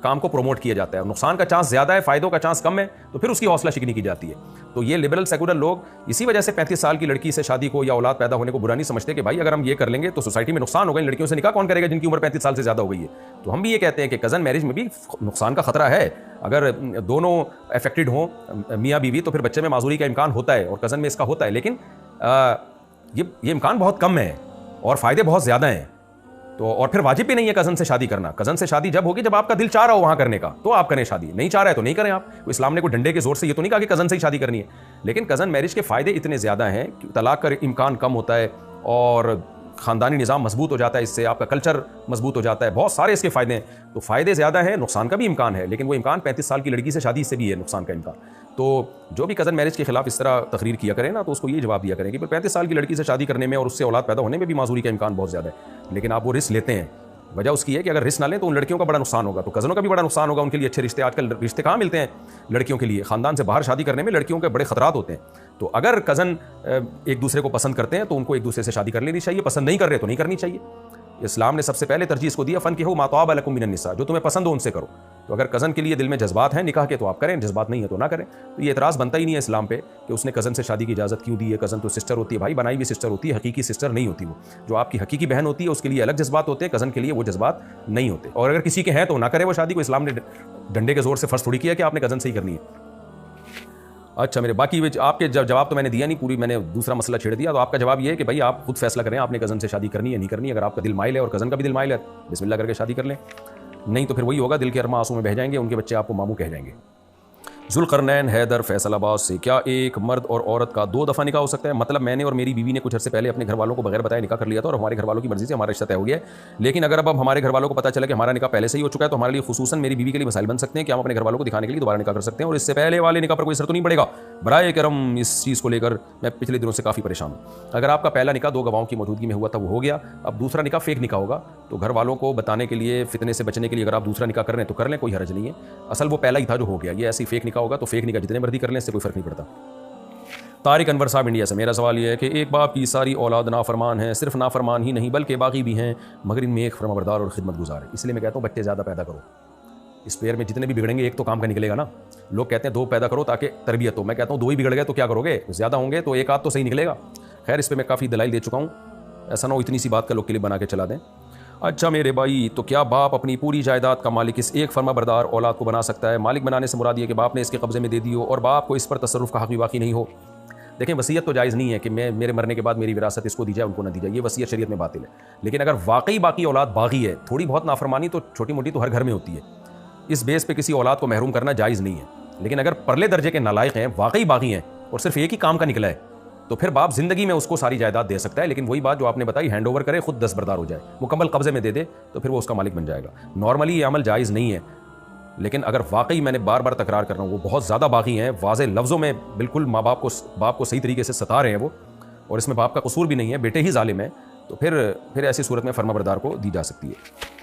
کام کو پروموٹ کیا جاتا ہے. اور نقصان کا چانس زیادہ ہے, فائدوں کا چانس کم ہے, تو پھر اس کی حوصلہ شکنی کی جاتی ہے. تو یہ لبرل سیکولر لوگ اسی وجہ سے 35 سال کی لڑکی سے شادی کو یا اولاد پیدا ہونے کو برا نہیں سمجھتے کہ بھائی اگر ہم یہ کر لیں گے تو سوسائٹی میں نقصان ہوگا, ان لڑکیوں سے نکاح کون کرے گا جن کی عمر 35 سال سے زیادہ ہو گئی ہے. تو ہم بھی یہ کہتے ہیں کہ کزن میرج میں بھی نقصان کا خطرہ ہے. اگر دونوں افیکٹڈ ہوں میاں بیوی تو پھر بچے میں معذوری کا امکان ہوتا ہے, اور کزن میں اس کا ہوتا ہے, لیکن یہ امکان بہت کم ہے اور فائدے بہت زیادہ ہیں. تو اور پھر واجب بھی نہیں ہے کزن سے شادی کرنا. کزن سے شادی جب ہوگی جب آپ کا دل چاہ رہا ہو وہاں کرنے کا, تو آپ کریں شادی, نہیں چاہ رہا ہے تو نہیں کریں آپ. اسلام نے کوئی ڈنڈے کے زور سے یہ تو نہیں کہا کہ کزن سے ہی شادی کرنی ہے, لیکن کزن میرج کے فائدے اتنے زیادہ ہیں کہ طلاق کا امکان کم ہوتا ہے اور خاندانی نظام مضبوط ہو جاتا ہے, اس سے آپ کا کلچر مضبوط ہو جاتا ہے, بہت سارے اس کے فائدے ہیں. تو فائدے زیادہ ہیں, نقصان کا بھی امکان ہے, لیکن وہ امکان 35 سال کی لڑکی سے شادی سے بھی ہے نقصان کا امکان. تو جو بھی کزن میرج کے خلاف اس طرح تقریر کیا کریں نا, تو اس کو یہ جواب دیا کریں کہ 35 سال کی لڑکی سے شادی کرنے میں اور اس سے اولاد پیدا ہونے میں بھی معذوری کا امکان بہت زیادہ ہے, لیکن آپ وہ رسک لیتے ہیں. وجہ اس کی ہے کہ اگر رشتے نہ لیں تو ان لڑکیوں کا بڑا نقصان ہوگا، تو کزنوں کا بھی بڑا نقصان ہوگا، ان کے لیے اچھے رشتے، آج کل رشتے کہاں ملتے ہیں لڑکیوں کے لیے، خاندان سے باہر شادی کرنے میں لڑکیوں کے بڑے خطرات ہوتے ہیں. تو اگر کزن ایک دوسرے کو پسند کرتے ہیں تو ان کو ایک دوسرے سے شادی کر لینی چاہیے، پسند نہیں کر رہے تو نہیں کرنی چاہیے. اسلام نے سب سے پہلے ترجیح اس کو دیا، فنکحوا ما طاب لکم من النساء، جو تمہیں پسند ہو ان سے کرو. تو اگر کزن کے لیے دل میں جذبات ہیں نکاح کے تو آپ کریں، جذبات نہیں ہے تو نہ کریں. تو یہ اعتراض بنتا ہی نہیں ہے اسلام پہ کہ اس نے کزن سے شادی کی اجازت کیوں دی ہے. کزن تو سسٹر ہوتی ہے بھائی، بنائی ہوئی سسٹر ہوتی ہے، حقیقی سسٹر نہیں ہوتی. وہ جو آپ کی حقیقی بہن ہوتی ہے اس کے لیے الگ جذبات ہوتے ہیں، کزن کے لیے وہ جذبات نہیں ہوتے. اور اگر کسی کے ہیں تو نہ کرے وہ شادی کو، اسلام نے ڈنڈے کے زور سے فرض تھوڑی کیا کہ آپ نے کزن سے ہی کرنی ہے. اچھا میرے باقی آپ کے جواب تو میں نے دیا نہیں، پوری میں نے دوسرا مسئلہ چھیڑ دیا. تو آپ کا جواب یہ ہے کہ بھائی آپ خود فیصلہ کریں آپ نے کزن سے شادی کرنی ہے نہیں کرنی. اگر آپ کا دل مائل ہے اور کزن کا بھی دل مائل ہے بسم اللہ کر کے شادی کر لیں، نہیں تو پھر وہی ہوگا دل کے ارماں آنسوں میں بہہ جائیں گے، ان کے بچے آپ کو ماموں کہہ جائیں گے. ذوالقرنین حیدر فیصل آباد سے، کیا ایک مرد اور عورت کا 2 دفعہ نکاح ہو سکتا ہے؟ مطلب میں نے اور میری بیوی نے کچھ عرصے پہلے اپنے گھر والوں کو بغیر بتائے نکاح کر لیا تھا اور ہمارے گھر والوں کی مرضی سے ہمارا رشتہ طے ہو گیا ہے، لیکن اگر اب ہمارے گھر والوں کو پتہ چلا کہ ہمارا نکاح پہلے سے ہی ہو چکا ہے تو ہمارے لیے خصوصاً میری بیوی کے لیے مسائل بن سکتے ہیں کہ ہم اپنے گھر والوں کو دکھانے کے لیے دوبارہ نکاح کر سکتے ہیں اور اس سے پہلے والے نکاح پر کوئی اثر تو نہیں پڑے گا؟ برائے کرم اس چیز کو لے کر میں پچھلے دنوں سے کافی پریشان ہوں. اگر آپ کا پہلا نکاح 2 گواہوں کی موجودگی میں ہوا تھا وہ ہو گیا، اب دوسرا نکاح فیک نکاح ہوگا، تو گھر والوں کو بتانے کے لیے فتنے سے بچنے کے لیے اگر آپ دوسرا نکاح کر رہے ہیں تو کر لیں، کوئی حرج نہیں ہے. اصل وہ پہلا ہی تھا جو ہو گیا، یہ ایسی فیک نکاح ہوگا تو فیک نکاح جتنے مرضی کر لیں اس سے کوئی فرق نہیں پڑتا. طارق انور صاحب انڈیا سے، میرا سوال یہ ہے کہ ایک باپ کی ساری اولاد نافرمان ہیں، صرف نافرمان ہی نہیں بلکہ باقی بھی ہیں، مگر ان میں ایک فرمانبردار اور خدمت گزار ہے. اس لیے میں کہتا ہوں بچے زیادہ پیدا کرو، اس پیئر میں جتنے بھی بگڑیں گے ایک تو کام کا نکلے گا نا. لوگ کہتے ہیں 2 پیدا کرو تاکہ تربیت ہو، میں کہتا ہوں 2 ہی بگڑ گئے تو کیا کرو گے؟ زیادہ ہوں گے تو ایک آدھ تو صحیح نکلے گا. خیر اس پہ میں کافی دلائل دے چکا ہوں، ایسا نہ ہو اتنی سی بات کا لوگ کلپ بنا کے چلا دیں. اچھا میرے بھائی، تو کیا باپ اپنی پوری جائیداد کا مالک اس ایک فرما بردار اولاد کو بنا سکتا ہے؟ مالک بنانے سے مراد یہ کہ باپ نے اس کے قبضے میں دے دی ہو اور باپ کو اس پر تصرف کا حق بھی باقی نہیں ہو. دیکھیں وصیت تو جائز نہیں ہے کہ میرے مرنے کے بعد میری وراثت اس کو دی جائے ان کو نہ دی جائے، یہ وصیت شریعت میں باطل ہے. لیکن اگر واقعی باقی اولاد باغی ہے، تھوڑی بہت نافرمانی تو چھوٹی موٹی تو ہر گھر میں ہوتی ہے، اس بیس پہ کسی اولاد کو محروم کرنا جائز نہیں ہے. لیکن اگر پرلے درجے کے نالائق ہیں، واقعی باغی ہیں اور صرف ایک ہی کام کا نکلا ہے تو پھر باپ زندگی میں اس کو ساری جائیداد دے سکتا ہے. لیکن وہی بات جو آپ نے بتائی، ہینڈ اوور کرے، خود دستبردار ہو جائے، مکمل قبضے میں دے دے تو پھر وہ اس کا مالک بن جائے گا. نارملی یہ عمل جائز نہیں ہے، لیکن اگر واقعی میں نے بار بار تکرار کر رہا ہوں وہ بہت زیادہ باغی ہیں، واضح لفظوں میں بالکل ماں باپ کو صحیح طریقے سے ستا رہے ہیں وہ، اور اس میں باپ کا قصور بھی نہیں ہے، بیٹے ہی ظالم ہیں، تو پھر ایسی صورت میں فرما بردار کو دی جا سکتی ہے.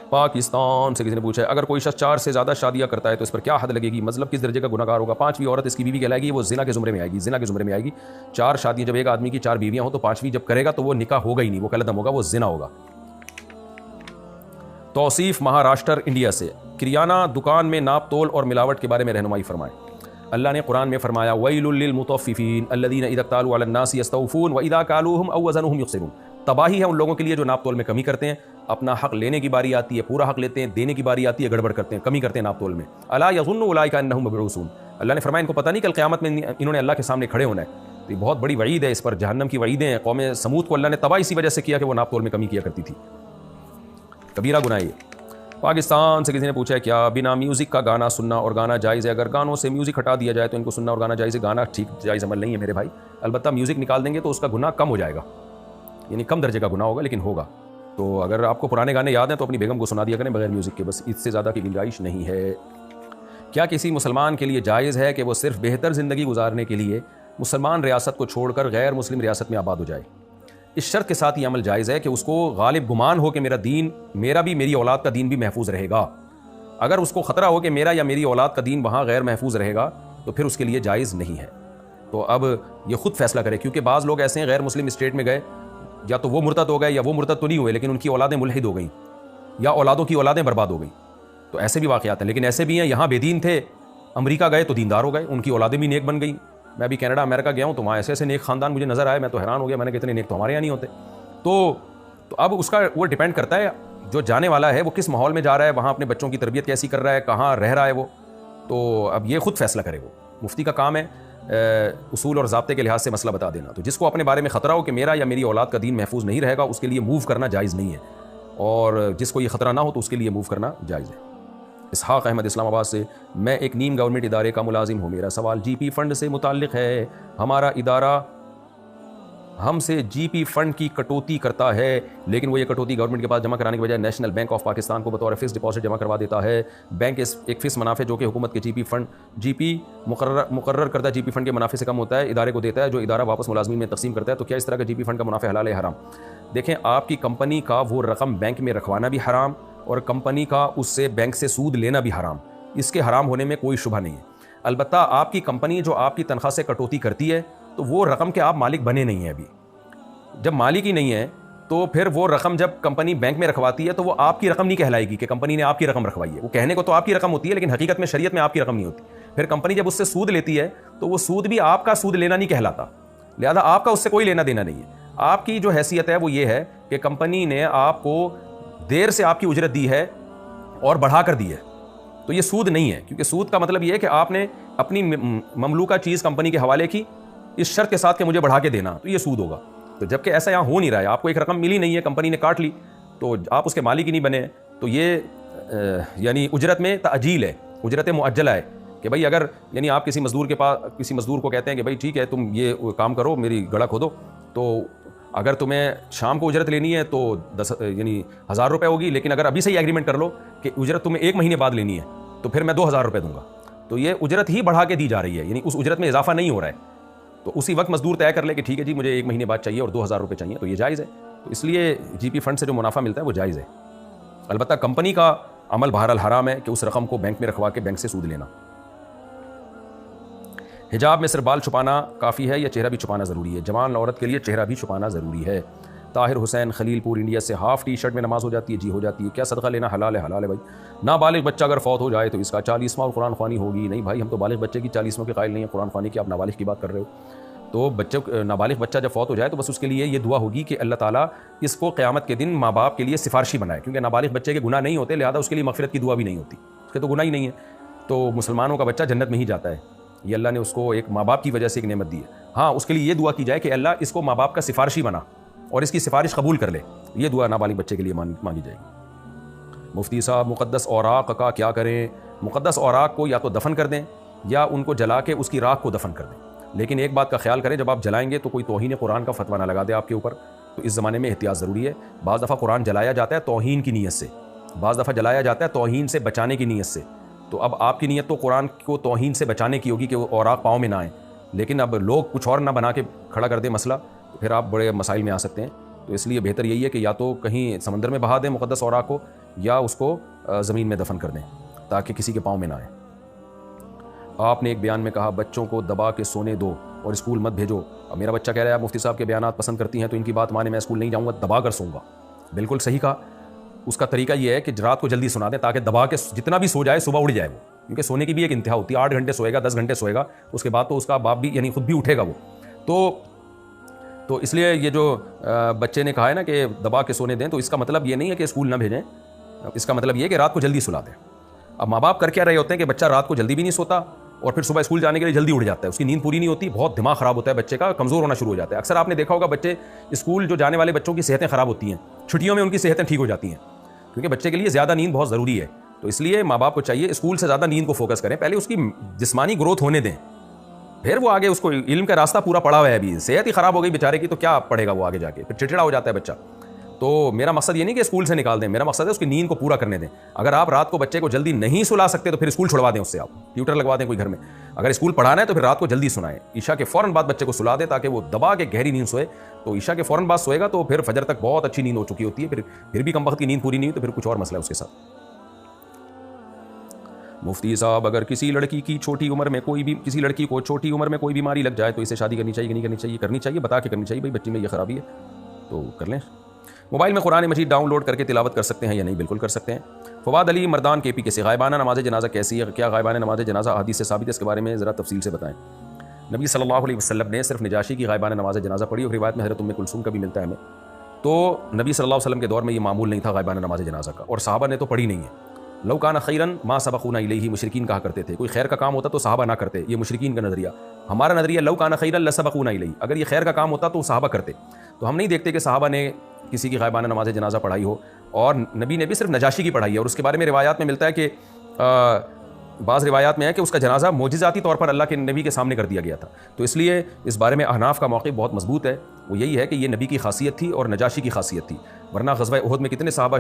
پاکستان سے کسی نے پوچھا ہے اگر کوئی شخص 4 سے زیادہ شادیاں کرتا ہے تو اس پر کیا حد لگے گی؟ مطلب کس درجے کا گناہ گار ہوگا؟ 5ویں عورت اس کی بیوی کہلائے گی، وہ زنا کے زمرے میں آئے گی، زنا کے زمرے میں آئے گی. 4 شادیاں جب ایک آدمی کی 4 بیویاں ہوں تو 5ویں جب کرے گا تو وہ نکاح ہوگا ہی نہیں، وہ کلدم ہوگا، وہ زنا ہوگا. توصیف مہاراشٹر انڈیا سے، کریانہ دکان میں ناپ تول اور ملاوٹ کے بارے میں رہنمائی فرمائیں. اللہ نے قرآن میں فرمایا وَيْلٌ لِّلْمُطَفِّفِينَ الَّذِينَ إِذَا اكْتَالُوا عَلَى النَّاسِ يَسْتَوْفُونَ وَإِذَا كَالُوهُمْ أَوْ وَزَنُوهُمْ يُخْسِرُونَ. تباہی ہے ان لوگوں کے لیے جو ناپ تول میں کمی کرتے ہیں، اپنا حق لینے کی باری آتی ہے پورا حق لیتے ہیں، دینے کی باری آتی ہے گڑبڑ کرتے ہیں، کمی کرتے ہیں ناپ تول میں. الا يظن اولئک انهم مبعوثون. اللہ نے فرمایا ان کو پتہ نہیں کل قیامت میں انہوں نے اللہ کے سامنے کھڑے ہونا ہے. تو یہ بہت بڑی وعید ہے، اس پر جہنم کی وعیدیں ہیں. قوم سمود کو اللہ نے تباہ اسی وجہ سے کیا کہ وہ ناپ تول میں کمی کیا کرتی تھی. کبیرہ گناہ یہ. پاکستان سے کسی نے پوچھا ہے کیا بنا میوزک کا گانا سننا اور گانا جائز ہے؟ اگر گانوں سے میوزک ہٹا دیا جائے تو ان کو سننا اور گانا جائز ہے؟ گانا ٹھیک جائز عمل نہیں ہے میرے بھائی، البتہ میوزک نکال دیں گے تو اس کا گناہ کم ہو جائے گا، یعنی کم درجے کا گناہ ہوگا لیکن ہوگا. تو اگر آپ کو پرانے گانے یاد ہیں تو اپنی بیگم کو سنا دیا کریں بغیر میوزک کے، بس اس سے زیادہ کی گنجائش نہیں ہے. کیا کسی مسلمان کے لیے جائز ہے کہ وہ صرف بہتر زندگی گزارنے کے لیے مسلمان ریاست کو چھوڑ کر غیر مسلم ریاست میں آباد ہو جائے؟ اس شرط کے ساتھ یہ عمل جائز ہے کہ اس کو غالب گمان ہو کہ میرا بھی میری اولاد کا دین بھی محفوظ رہے گا. اگر اس کو خطرہ ہو کہ میرا یا میری اولاد کا دین وہاں غیر محفوظ رہے گا تو پھر اس کے لیے جائز نہیں ہے. تو اب یہ خود فیصلہ کرے، کیونکہ بعض لوگ ایسے ہیں غیر مسلم اسٹیٹ میں گئے، یا تو وہ مرتد ہو گئے یا وہ مرتد تو نہیں ہوئے لیکن ان کی اولادیں ملحد ہو گئیں یا اولادوں کی اولادیں برباد ہو گئیں. تو ایسے بھی واقعات ہیں. لیکن ایسے بھی ہیں یہاں بے دین تھے، امریکہ گئے تو دیندار ہو گئے، ان کی اولادیں بھی نیک بن گئیں. میں بھی کینیڈا امریکہ گیا ہوں تو وہاں ایسے ایسے نیک خاندان مجھے نظر آئے، میں تو حیران ہو گیا، میں نے کہا اتنے نیک تو ہمارے یہاں نہیں ہوتے. تو اب اس کا وہ ڈیپینڈ کرتا ہے جو جانے والا ہے وہ کس ماحول میں جا رہا ہے، وہاں اپنے بچوں کی تربیت کیسی کر رہا ہے، کہاں رہ رہا ہے وہ. تو اب یہ خود فیصلہ کرے. وہ مفتی کا کام ہے اصول اور ضابطے کے لحاظ سے مسئلہ بتا دینا. تو جس کو اپنے بارے میں خطرہ ہو کہ میرا یا میری اولاد کا دین محفوظ نہیں رہے گا اس کے لیے موو کرنا جائز نہیں ہے، اور جس کو یہ خطرہ نہ ہو تو اس کے لیے موو کرنا جائز ہے. اسحاق احمد اسلام آباد سے، میں ایک نیم گورنمنٹ ادارے کا ملازم ہوں. میرا سوال جی پی فنڈ سے متعلق ہے. ہمارا ادارہ ہم سے جی پی فنڈ کی کٹوتی کرتا ہے، لیکن وہ یہ کٹوتی گورنمنٹ کے پاس جمع کرانے کے بجائے نیشنل بینک آف پاکستان کو بطور فکس ڈپازٹ جمع کروا دیتا ہے۔ بینک ایک فکس منافع جو کہ حکومت کے جی پی مقرر کردہ جی پی فنڈ کے منافع سے کم ہوتا ہے ادارے کو دیتا ہے، جو ادارہ واپس ملازمین میں تقسیم کرتا ہے۔ تو کیا اس طرح کا جی پی فنڈ کا منافع حلال ہے حرام؟ دیکھیں، آپ کی کمپنی کا وہ رقم بینک میں رکھوانا بھی حرام اور کمپنی کا اس سے بینک سے سود لینا بھی حرام، اس کے حرام ہونے میں کوئی شبہ نہیں ہے۔ البتہ آپ کی کمپنی جو آپ کی تنخواہ سے کٹوتی کرتی ہے تو وہ رقم کے آپ مالک بنے نہیں ہیں۔ ابھی جب مالک ہی نہیں ہے تو پھر وہ رقم جب کمپنی بینک میں رکھواتی ہے تو وہ آپ کی رقم نہیں کہلائے گی کہ کمپنی نے آپ کی رقم رکھوائی ہے۔ وہ کہنے کو تو آپ کی رقم ہوتی ہے لیکن حقیقت میں شریعت میں آپ کی رقم نہیں ہوتی۔ پھر کمپنی جب اس سے سود لیتی ہے تو وہ سود بھی آپ کا سود لینا نہیں کہلاتا، لہذا آپ کا اس سے کوئی لینا دینا نہیں ہے۔ آپ کی جو حیثیت ہے وہ یہ ہے کہ کمپنی نے آپ کو دیر سے آپ کی اجرت دی ہے اور بڑھا کر دی ہے، تو یہ سود نہیں ہے، کیونکہ سود کا مطلب یہ ہے کہ آپ نے اپنی مملوکہ چیز کمپنی کے حوالے کی اس شرط کے ساتھ کہ مجھے بڑھا کے دینا، تو یہ سود ہوگا۔ تو جبکہ ایسا یہاں ہو نہیں رہا ہے، آپ کو ایک رقم ملی نہیں ہے، کمپنی نے کاٹ لی تو آپ اس کے مالک ہی نہیں بنے، تو یہ یعنی اجرت میں تعجیل ہے، اجرت معجلہ ہے کہ بھائی اگر یعنی آپ کسی مزدور کے پاس کسی مزدور کو کہتے ہیں کہ بھائی ٹھیک ہے تم یہ کام کرو، میری گڑھا کھودو، تو اگر تمہیں شام کو اجرت لینی ہے تو 1000 روپے ہوگی، لیکن اگر ابھی سے ہی ایگریمنٹ کر لو کہ اجرت تمہیں 1 مہینے بعد لینی ہے تو پھر میں 2000 روپے دوں گا، تو یہ اجرت ہی بڑھا کے دی جا رہی ہے، یعنی اس اجرت میں اضافہ نہیں ہو رہا ہے۔ تو اسی وقت مزدور طے کر لے کہ ٹھیک ہے جی مجھے 1 مہینے بعد چاہیے اور 2000 روپے چاہیے، تو یہ جائز ہے۔ تو اس لیے جی پی فنڈ سے جو منافع ملتا ہے وہ جائز ہے، البتہ کمپنی کا عمل بہرحال حرام ہے کہ اس رقم کو بینک میں رکھوا کے بینک سے سود لینا۔ حجاب میں صرف بال چھپانا کافی ہے یا چہرہ بھی چھپانا ضروری ہے؟ جوان عورت کے لیے چہرہ بھی چھپانا ضروری ہے۔ طاہر حسین خلیل پور انڈیا سے، ہاف ٹی شرٹ میں نماز ہو جاتی ہے؟ جی ہو جاتی ہے۔ کیا صدقہ لینا حلال ہے؟ حلال ہے بھائی۔ نابالغ بچہ اگر فوت ہو جائے تو اس کا 40واں اور قرآن خوانی ہوگی؟ نہیں بھائی، ہم تو بالغ بچے کی 40واں کے قائل نہیں ہیں، قرآن خوانی کی آپ نابالغ کی بات کر رہے ہو۔ تو نابالغ بچہ جب فوت ہو جائے تو بس اس کے لیے یہ دعا ہوگی کہ اللہ تعالیٰ اس کو قیامت کے دن ماں باپ کے لیے سفارشی بنائے، کیونکہ نابالغ بچے کے گناہ نہیں ہوتے، لہذا اس کے لیے مغفرت کی دعا بھی نہیں ہوتی، اس کے تو گناہ ہی نہیں ہے۔ تو مسلمانوں کا بچہ جنت میں ہی جاتا ہے، یہ اللہ نے اس کو ایک ماں باپ کی وجہ سے ایک نعمت دی ہے۔ ہاں، اس کے لیے یہ دعا کی جائے کہ اللہ اس کو ماں باپ کا سفارشی بنا اور اس کی سفارش قبول کر لے، یہ دعا نابالغ بچے کے لیے مانگی جائے گی۔ مفتی صاحب، مقدس اوراق کا کیا کریں؟ مقدس اوراق کو یا تو دفن کر دیں یا ان کو جلا کے اس کی راکھ کو دفن کر دیں، لیکن ایک بات کا خیال کریں، جب آپ جلائیں گے تو کوئی توہین قرآن کا فتویٰ نہ لگا دے آپ کے اوپر، تو اس زمانے میں احتیاط ضروری ہے۔ بعض دفعہ قرآن جلایا جاتا ہے توہین کی نیت سے، بعض دفعہ جلایا جاتا ہے توہین سے بچانے کی نیت سے، تو اب آپ کی نیت تو قرآن کو توہین سے بچانے کی ہوگی کہ وہ اوراق پاؤں میں نہ آئیں، لیکن اب لوگ کچھ اور نہ بنا کے کھڑا کر دیں مسئلہ، تو پھر آپ بڑے مسائل میں آ سکتے ہیں۔ تو اس لیے بہتر یہی ہے کہ یا تو کہیں سمندر میں بہا دیں مقدس اوراق کو یا اس کو زمین میں دفن کر دیں تاکہ کسی کے پاؤں میں نہ آئے۔ آپ نے ایک بیان میں کہا بچوں کو دبا کے سونے دو اور اسکول مت بھیجو۔ اب میرا بچہ کہہ رہا ہے آپ مفتی صاحب کے بیانات پسند کرتی ہیں تو ان کی بات مانے، میں اسکول نہیں جاؤں گا، دبا کر سوؤں گا۔ بالکل صحیح کہا۔ اس کا طریقہ یہ ہے کہ رات کو جلدی سنا دیں تاکہ دبا کے جتنا بھی سو جائے صبح اٹھ جائے وہ، کیونکہ سونے کی بھی ایک انتہا ہوتی ہے، 8 گھنٹے سوئے گا، 10 گھنٹے سوئے گا، اس کے بعد تو اس کا باپ بھی یعنی خود بھی اٹھے گا وہ۔ تو اس لیے یہ جو بچے نے کہا ہے نا کہ دبا کے سونے دیں، تو اس کا مطلب یہ نہیں ہے کہ اسکول نہ بھیجیں، اس کا مطلب یہ ہے کہ رات کو جلدی سلا دیں۔ اب ماں باپ کر کیا رہے ہوتے ہیں کہ بچہ رات کو جلدی بھی نہیں سوتا اور پھر صبح اسکول جانے کے لیے جلدی اٹھ جاتا ہے، اس کی نیند پوری نہیں ہوتی، بہت دماغ خراب ہوتا ہے بچے کا، کمزور ہونا شروع ہو جاتا ہے۔ اکثر آپ نے دیکھا ہوگا بچے اسکول جو جانے والے بچوں کی صحتیں خراب ہوتی ہیں، چھٹیوں میں ان کی صحتیں ٹھیک ہو جاتی ہیں، کیونکہ بچے کے لیے زیادہ نیند بہت ضروری ہے۔ تو اس لیے ماں باپ کو چاہیے اسکول سے زیادہ نیند کو فوکس کریں، پہلے اس کی جسمانی گروتھ ہونے دیں، پھر وہ آگے اس کو علم کا راستہ پورا پڑا ہوا ہے، ابھی صحت ہی خراب ہو گئی بیچارے کی تو کیا پڑھے گا وہ آگے جا کے، پھر چڑچڑا ہو جاتا ہے بچہ۔ تو میرا مقصد یہ نہیں کہ اسکول سے نکال دیں، میرا مقصد ہے اس کی نیند کو پورا کرنے دیں۔ اگر آپ رات کو بچے کو جلدی نہیں سلا سکتے تو پھر اسکول چھڑوا دیں، اس سے آپ ٹیوٹر لگوا دیں کوئی گھر میں۔ اگر اسکول پڑھانا ہے تو پھر رات کو جلدی سنائیں، عشاء کے فوراً بعد بچے کو سلا دیں تاکہ وہ دبا کے گہری نیند سوئے، تو عشاء کے فوراً بعد سوئے گا تو پھر فجر تک بہت اچھی نیند ہو چکی ہوتی ہے، پھر بھی کم وقت کی نیند پوری نہیں ہوئی تو پھر کچھ اور مسئلہ ہے اس کے ساتھ۔ مفتی صاحب، اگر کسی لڑکی کی چھوٹی عمر میں کسی لڑکی کو چھوٹی عمر میں کوئی بیماری لگ جائے تو اسے شادی کرنی چاہیے کہ نہیں کرنی چاہیے؟ کرنی چاہیے، بتا کے کرنی چاہیے، بھائی بچی میں یہ خرابی ہے تو کر لیں۔ موبائل میں قرآن مجید ڈاؤن لوڈ کر کے تلاوت کر سکتے ہیں یا نہیں؟ بالکل کر سکتے ہیں۔ فواد علی مردان کے پی کے سے، غائبانہ نماز جنازہ کیسی ہے؟ کیا غائبانہ نماز جنازہ احادیث سے ثابت ہے؟ اس کے بارے میں ذرا تفصیل سے بتائیں۔ نبی صلی اللہ علیہ وسلم نے صرف نجاشی کی غائبانہ نماز جنازہ پڑھی، اور روایت میں حضرت ام کلثوم کا بھی ملتا ہے ہمیں۔ تو نبی صلی اللہ علیہ وسلم کے دور میں یہ معمول نہیں تھا غائبانہ نماز جنازہ کا، اور صحابہ نے تو پڑھی نہیں ہے۔ لو کان خیرن ما سبقونا الیہ، مشرکین کہا کرتے تھے، کوئی خیر کا کام ہوتا تو صحابہ نہ کرتے، یہ مشرکین کا نظریہ۔ ہمارا نظریہ لو کان خیرن لسبقونا الیہ، اگر یہ خیر کا کام ہوتا تو صحابہ کرتے۔ تو ہم نہیں دیکھتے کہ صحابہ نے کسی کی غائبانہ نماز جنازہ پڑھائی ہو، اور نبی نے بھی صرف نجاشی کی پڑھائی ہے، اور اس کے بارے میں روایات میں ملتا ہے کہ بعض روایات میں ہے کہ اس کا جنازہ معجزاتی طور پر اللہ کے نبی کے سامنے کر دیا گیا تھا۔ تو اس لیے اس بارے میں احناف کا موقف بہت مضبوط ہے، وہ یہی ہے کہ یہ نبی کی خاصیت تھی اور نجاشی کی خاصیت تھی، ورنہ غزوہ احد میں کتنے صحابہ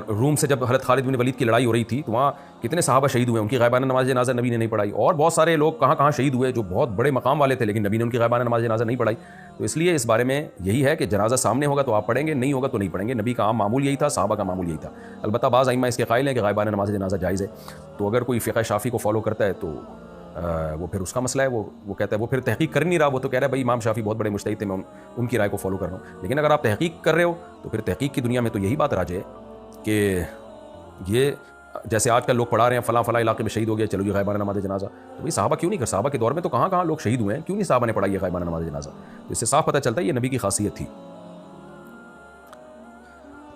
روم سے جب حضرت خالد بن ولید کی لڑائی ہو رہی تھی تو وہاں کتنے صحابہ شہید ہوئے، ان کی غائبانہ نماز جنازہ نبی نے نہیں پڑھائی، اور بہت سارے لوگ کہاں کہاں شہید ہوئے جو بہت بڑے مقام والے تھے، لیکن نبی نے ان کی غائبانہ نماز جنازہ نہیں پڑھائی۔ تو اس لیے اس بارے میں یہی ہے کہ جنازہ سامنے ہوگا تو آپ پڑھیں گے، نہیں ہوگا تو نہیں پڑھیں گے۔ نبی کا عام معمول یہی تھا، صحابہ کا معمول یہی تھا۔ البتہ بعض ائمہ اس کے قائل ہیں کہ غائبانہ نماز جنازہ جائز ہے، تو اگر کوئی فقہ شافعی کو فالو کرتا ہے تو وہ پھر اس کا مسئلہ ہے، وہ کہتا ہے، وہ پھر تحقیق کر نہیں رہا، وہ تو کہہ رہا ہے بھائی امام شافعی بہت بڑے مجتہد تھے، میں ان کی رائے کو فالو کر رہا ہوں۔ لیکن اگر آپ تحقیق کر رہے ہو تو پھر تحقیق کی دنیا میں تو یہی بات راجع ہے کہ یہ جیسے آج کل لوگ پڑھا رہے ہیں فلاں فلاں علاقے میں شہید ہو گیا، چلو یہ غائبانہ نماز جنازہ، تو بھائی صحابہ کیوں نہیں کر، صحابہ کے دور میں تو کہاں کہاں لوگ شہید ہوئے ہیں، کیوں نہیں صحابہ نے پڑھائی ہے غائبانہ نماز جنازہ؟ تو اس سے صاف پتہ چلتا ہے یہ نبی کی خاصیت تھی۔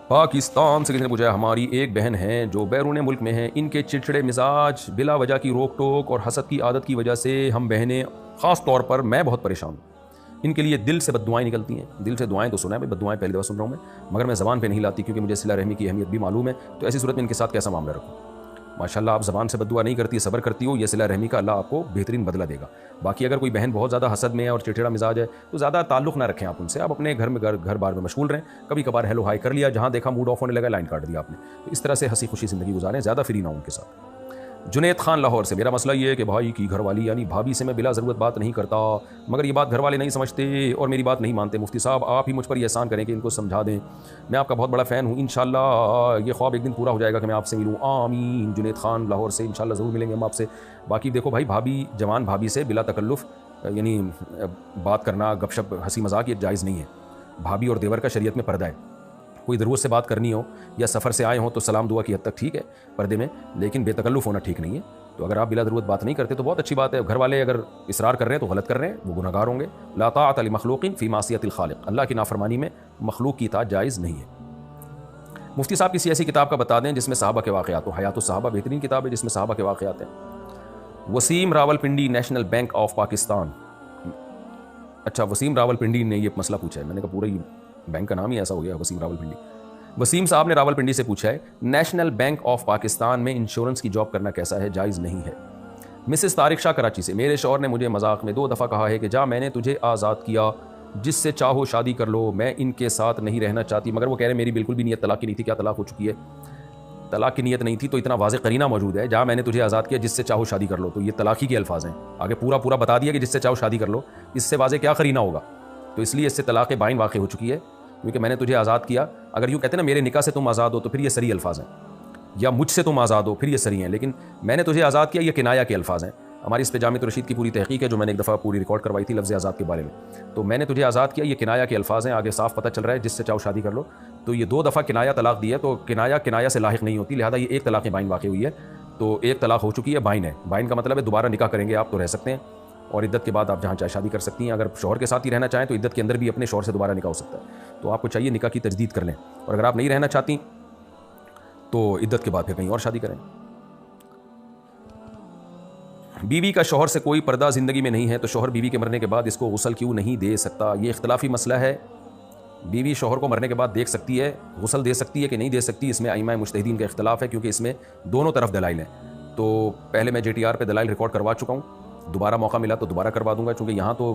پاکستان سے کسی نے پوچھا، ہماری ایک بہن ہیں جو بیرون ملک میں ہیں، ان کے چڑچڑے مزاج، بلا وجہ کی روک ٹوک اور حسد کی عادت کی وجہ سے ہم بہنیں، خاص طور پر میں بہت پریشان ہوں۔ ان کے لیے دل سے بد دعائیں نکلتی ہیں، دل سے دعائیں تو سنا ہے، بد دعائیں پہلی دفعہ سن رہا ہوں میں، مگر میں زبان پہ نہیں لاتی کیونکہ مجھے صلہ رحمی کی اہمیت بھی معلوم ہے۔ تو ایسی صورت میں ان کے ساتھ کیسا معاملہ رکھوں؟ ماشاءاللہ آپ زبان سے بد دعا نہیں کرتی، صبر کرتی ہو، یہ صلہ رحمی کا اللہ آپ کو بہترین بدلہ دے گا۔ باقی اگر کوئی بہن بہت زیادہ حسد میں ہے اور چڑچڑا مزاج ہے تو زیادہ تعلق نہ رکھیں آپ ان سے، آپ اپنے گھر بار میں مشغول رہیں، کبھی کبھار ہیلو ہائی کر لیا، جہاں دیکھا موڈ آف ہونے لگا لائن کاٹ دیا آپ نے، تو اس طرح سے ہنسی خوشی زندگی گزاریں، زیادہ فری نہ ہوں ان کے ساتھ۔ جنید خان لاہور سے، میرا مسئلہ یہ ہے کہ بھائی کی گھر والی یعنی بھابھی سے میں بلا ضرورت بات نہیں کرتا، مگر یہ بات گھر والے نہیں سمجھتے اور میری بات نہیں مانتے۔ مفتی صاحب آپ ہی مجھ پر یہ احسان کریں کہ ان کو سمجھا دیں، میں آپ کا بہت بڑا فین ہوں، انشاءاللہ یہ خواب ایک دن پورا ہو جائے گا کہ میں آپ سے ملوں، آمین۔ جنید خان لاہور سے، انشاءاللہ ضرور ملیں گے ہم آپ سے۔ باقی دیکھو بھائی، بھابھی، جوان بھابھی سے بلا تکلف یعنی بات کرنا، گپ شپ، ہنسی مذاق، یہ جائز نہیں ہے۔ بھابھی اور دیور کا شریعت میں پردہ ہے، کوئی ضرورت سے بات کرنی ہو یا سفر سے آئے ہوں تو سلام دعا کی حد تک ٹھیک ہے پردے میں، لیکن بے تکلف ہونا ٹھیک نہیں ہے۔ تو اگر آپ بلا ضرورت بات نہیں کرتے تو بہت اچھی بات ہے، گھر والے اگر اصرار کر رہے ہیں تو غلط کر رہے ہیں، وہ گناہ گار ہوں گے۔ لا طاعۃ لمخلوق فی معصیۃ الخالق، اللہ کی نافرمانی میں مخلوق کی اطاعت جائز نہیں ہے۔ مفتی صاحب کسی ایسی کتاب کا بتا دیں جس میں صحابہ کے واقعات ہو۔ حیات الصحابہ بہترین کتاب ہے جس میں صحابہ کے واقعات ہیں۔ Waseem Rawalpindi, national bank of Pakistan. اچھا، وسیم راولپنڈی نے یہ مسئلہ پوچھا ہے، میں نے کہا پورا ہی بینک کا نام ہی ایسا ہو گیا وسیم راولپنڈی۔ وسیم صاحب نے راولپنڈی سے پوچھا ہے، نیشنل بینک آف پاکستان میں انشورنس کی جاب کرنا کیسا ہے؟ جائز نہیں ہے۔ مسز طارق شاہ کراچی سے، میرے شوہر نے مجھے مذاق میں 2 دفعہ کہا ہے کہ جا میں نے تجھے آزاد کیا، جس سے چاہو شادی کر لو، میں ان کے ساتھ نہیں رہنا چاہتی، مگر وہ کہہ رہے ہیں میری بالکل بھی نیت طلاق کی نہیں تھی۔ کیا طلاق ہو چکی ہے؟ طلاق کی نیت نہیں تھی تو اتنا واضح قرینہ موجود ہے، جہاں میں نے تجھے آزاد کیا جس سے چاہو شادی کر لو، تو یہ طلاق ہی کے الفاظ ہیں، آگے پورا بتا دیا کہ جس سے چاہو شادی کر لو، اس سے واضح کیا قرینہ ہوگا؟ تو اس لیے اس سے طلاق بائن واقع ہو چکی ہے، کیونکہ میں نے تجھے آزاد کیا۔ اگر یوں کہتے ہیں نا میرے نکاح سے تم آزاد ہو تو پھر یہ صریح الفاظ ہیں، یا مجھ سے تم آزاد ہو پھر یہ صریح ہیں، لیکن میں نے تجھے آزاد کیا یہ کنایا کے الفاظ ہیں۔ ہماری اس پہ جامع رشید کی پوری تحقیق ہے جو میں نے ایک دفعہ پوری ریکارڈ کروائی تھی لفظ آزاد کے بارے میں، تو میں نے تجھے آزاد کیا یہ کنایا کے الفاظ ہیں، آگے صاف پتہ چل رہا ہے جس سے چاہو شادی کر لو۔ تو یہ 2 دفعہ کنایا طلاق دی ہے، تو کنایا سے لاحق نہیں ہوتی، لہذا یہ ایک طلاق بائن واقع ہوئی ہے، تو ایک طلاق ہو چکی ہے، بائن ہے۔ بائن کا مطلب ہے دوبارہ نکاح کریں گے آپ تو رہ سکتے ہیں، اور عدت کے بعد آپ جہاں چاہے شادی کر سکتی ہیں۔ اگر شوہر کے ساتھ ہی رہنا چاہیں تو عدت کے اندر بھی اپنے شوہر سے دوبارہ نکاح ہو سکتا ہے، تو آپ کو چاہیے نکاح کی تجدید کر لیں، اور اگر آپ نہیں رہنا چاہتی تو عدت کے بعد پھر کہیں اور شادی کریں۔ بیوی کا شوہر سے کوئی پردہ زندگی میں نہیں ہے تو شوہر بیوی کے مرنے کے بعد اس کو غسل کیوں نہیں دے سکتا؟ یہ اختلافی مسئلہ ہے، بیوی شوہر کو مرنے کے بعد دیکھ سکتی ہے، غسل دے سکتی ہے کہ نہیں دے سکتی، اس میں ائمہ مجتہدین کا اختلاف ہے، کیونکہ اس میں دونوں طرف دلائل ہیں۔ تو پہلے میں JTR پہ دلائل ریکارڈ کروا چکا ہوں، دوبارہ موقع ملا تو دوبارہ کروا دوں گا، چونکہ یہاں تو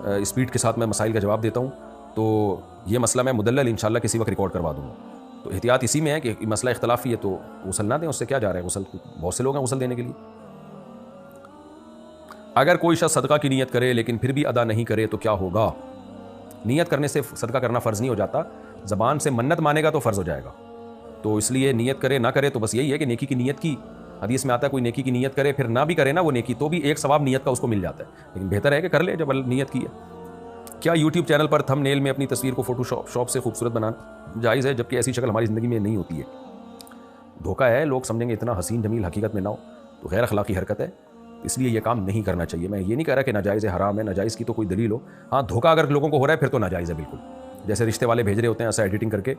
اسپیڈ کے ساتھ میں مسائل کا جواب دیتا ہوں، تو یہ مسئلہ میں مدلل انشاءاللہ کسی وقت ریکارڈ کروا دوں گا۔ تو احتیاط اسی میں ہے کہ مسئلہ اختلافی ہے تو غسل نہ دیں، اس سے کیا جا رہا ہے، غسل بہت سے لوگ ہیں غسل دینے کے لیے۔ اگر کوئی شخص صدقہ کی نیت کرے لیکن پھر بھی ادا نہیں کرے تو کیا ہوگا؟ نیت کرنے سے صدقہ کرنا فرض نہیں ہو جاتا، زبان سے منت مانے گا تو فرض ہو جائے گا، تو اس لیے نیت کرے نہ کرے تو بس یہی ہے کہ نیکی کی نیت کی، حدیث میں آتا ہے کوئی نیکی کی نیت کرے پھر نہ بھی کرے نا وہ نیکی تو بھی ایک ثواب نیت کا اس کو مل جاتا ہے، لیکن بہتر ہے کہ کر لے جب نیت کی ہے۔ کیا یوٹیوب چینل پر تھم نیل میں اپنی تصویر کو فوٹو شاپ سے خوبصورت بنانا جائز ہے، جبکہ ایسی شکل ہماری زندگی میں نہیں ہوتی ہے؟ دھوکہ ہے، لوگ سمجھیں گے اتنا حسین جمیل حقیقت میں نہ ہو، تو غیر اخلاقی حرکت ہے، اس لیے یہ کام نہیں کرنا چاہیے۔ میں یہ نہیں کہہ رہا کہ ناجائز ہے، حرام ہے، ناجائز کی تو کوئی دلیل ہو، ہاں دھوکہ اگر لوگوں کو ہو رہا ہے پھر تو ناجائز ہے بالکل، جیسے رشتے والے بھیج رہے ہوتے ہیں ایسا ایڈیٹنگ کر کے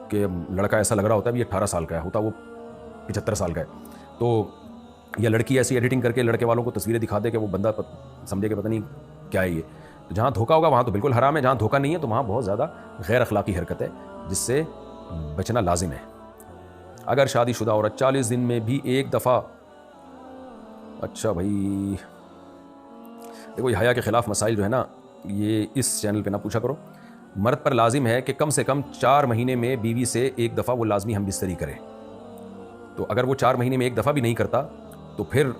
کہ لڑکا ایسا لگ رہا ہوتا ہے بھی 18 سال کا ہے، ہوتا وہ 75 سال کا ہے، تو یا لڑکی ایسی ایڈیٹنگ کر کے لڑکے والوں کو تصویریں دکھا دے کہ وہ بندہ سمجھے کہ پتہ نہیں کیا ہے یہ، تو جہاں دھوکہ ہوگا وہاں تو بالکل حرام ہے، جہاں دھوکہ نہیں ہے تو وہاں بہت زیادہ غیر اخلاقی حرکت ہے جس سے بچنا لازم ہے۔ اگر شادی شدہ عورت 40 دن میں بھی ایک دفعہ، اچھا بھائی دیکھو یہ حیا کے خلاف مسائل جو ہے نا یہ اس چینل پہ نہ پوچھا کرو. مرد پر لازم ہے کہ کم سے کم 4 مہینے میں بیوی سے ایک دفعہ وہ لازمی ہم بستری کرے. تو اگر وہ 4 مہینے میں ایک دفعہ بھی نہیں کرتا تو پھر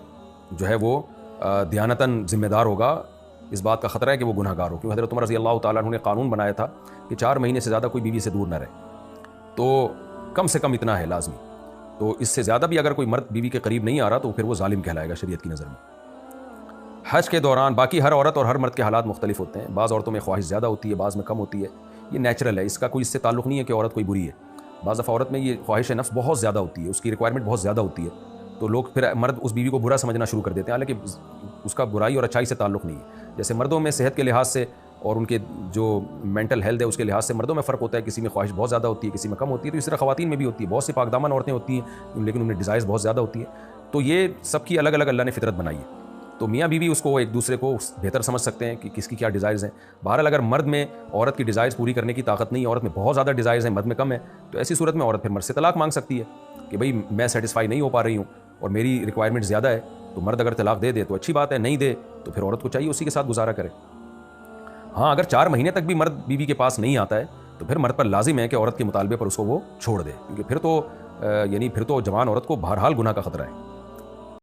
جو ہے وہ دیانتاً ذمہ دار ہوگا. اس بات کا خطرہ ہے کہ وہ گناہ گار ہو, کیونکہ حضرت عمر رضی اللہ تعالیٰ عنہ نے قانون بنایا تھا کہ 4 مہینے سے زیادہ کوئی بیوی سے دور نہ رہے. تو کم سے کم اتنا ہے لازمی. تو اس سے زیادہ بھی اگر کوئی مرد بیوی کے قریب نہیں آ رہا تو پھر وہ ظالم کہلائے گا شریعت کی نظر میں. حج کے دوران باقی ہر عورت اور ہر مرد کے حالات مختلف ہوتے ہیں. بعض عورتوں میں خواہش زیادہ ہوتی ہے, بعض میں کم ہوتی ہے. یہ نیچرل ہے, اس کا کوئی اس سے تعلق نہیں ہے کہ عورت کوئی بری ہے. بعض دفعہ عورت میں یہ خواہش نفس بہت زیادہ ہوتی ہے, اس کی ریکوائرمنٹ بہت زیادہ ہوتی ہے, تو لوگ پھر مرد اس بیوی کو برا سمجھنا شروع کر دیتے ہیں, حالانکہ اس کا برائی اور اچھائی سے تعلق نہیں ہے. جیسے مردوں میں صحت کے لحاظ سے اور ان کے جو مینٹل ہیلتھ ہے اس کے لحاظ سے مردوں میں فرق ہوتا ہے, کسی میں خواہش بہت زیادہ ہوتی ہے, کسی میں کم ہوتی ہے. تو اس طرح خواتین میں بھی ہوتی ہے. بہت سی پاک دامن عورتیں ہوتی ہیں لیکن انہیں ڈیزائرز بہت زیادہ ہوتی ہیں. تو یہ سب کی الگ الگ اللہ نے فطرت بنائی ہے. تو میاں بیوی اس کو ایک دوسرے کو بہتر سمجھ سکتے ہیں کہ کس کی کیا ڈیزائرز ہیں. بہرحال اگر مرد میں عورت کی ڈیزائرز پوری کرنے کی طاقت نہیں, عورت میں بہت زیادہ ڈیزائرز ہیں, مرد میں کم ہے, تو ایسی صورت میں عورت پھر مرد سے طلاق مانگ سکتی ہے کہ بھئی میں سیٹسفائی نہیں ہو پا رہی ہوں اور میری ریکوائرمنٹ زیادہ ہے. تو مرد اگر طلاق دے دے تو اچھی بات ہے, نہیں دے تو پھر عورت کو چاہیے اسی کے ساتھ گزارا کرے. ہاں اگر 4 مہینے تک بھی مرد بیوی کے پاس نہیں آتا ہے تو پھر مرد پر لازم ہے کہ عورت کے مطالبے پر اس کو وہ چھوڑ دے, کیونکہ پھر تو جوان عورت کو بہرحال گناہ کا خطرہ ہے.